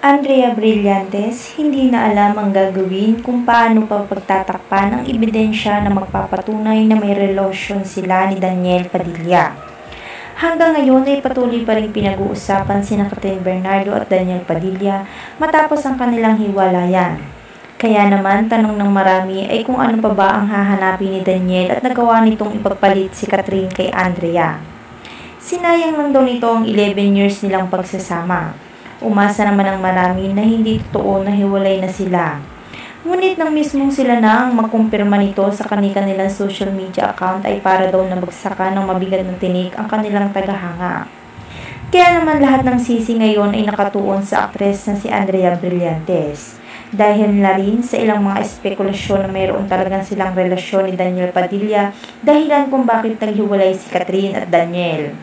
Andrea Brillantes, hindi na alam ang gagawin kung paano pa pagtatakpan ang ebidensya na magpapatunay na may relasyon sila ni Daniel Padilla. Hanggang ngayon ay patuloy pa rin pinag-uusapan sina Catherine Bernardo at Daniel Padilla matapos ang kanilang hiwalayan. Kaya naman tanong ng marami ay kung ano pa ba ang hahanapin ni Daniel at nagawa nitong ipagpalit si Catherine kay Andrea. Sinayang lang daw nito ang 11 years nilang pagsasama. Umasa naman ang marami na hindi totoo na hiwalay na sila. Ngunit nang mismong sila na ang magkumpirma nito sa kanilang social media account ay para daw nabagsakan ng mabigat na tinik ang kanilang tagahanga. Kaya naman lahat ng sisi ngayon ay nakatuon sa aktres na si Andrea Brillantes. Dahil na rin sa ilang mga espekulasyon na mayroon talagang silang relasyon ni Daniel Padilla dahilan kung bakit naghiwalay si Catherine at Daniel.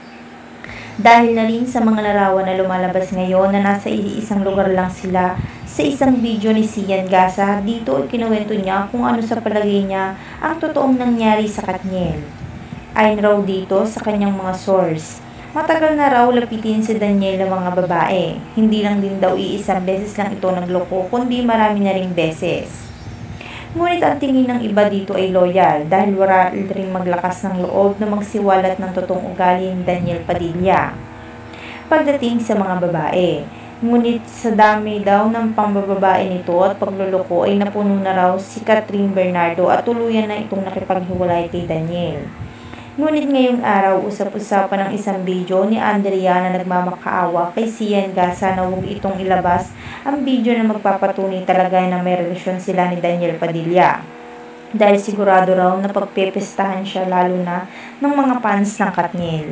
Dahil na rin sa mga larawan na lumalabas ngayon na nasa iisang lugar lang sila sa isang video ni Sian Gasa, dito ay kinuwento niya kung ano sa palagay niya ang totoong nangyari sa Katniel. Ayon raw dito sa kanyang mga source, matagal na raw lapitin si Daniel ng mga babae. Hindi lang din daw iisang beses lang ito nagloko, kundi marami na ring beses. Ngunit ang tingin ng iba dito ay loyal dahil wala rin maglakas ng loob na magsiwalat ng totoong ugali ni Daniel Padilla pagdating sa mga babae. Ngunit sa dami daw ng pambababae nito at pagluloko ay napuno na raw si Catherine Bernardo at tuluyan na itong nakipaghiwalay kay Daniel. Ngunit ngayong araw, usap-usapan ng isang video ni Andrea na nagmamakaawa kay Sian Gasa na huwag itong ilabas ang video na magpapatunay talaga na may relasyon sila ni Daniel Padilla. Dahil sigurado raw na pagpepestahan siya lalo na ng mga fans ng Katniel.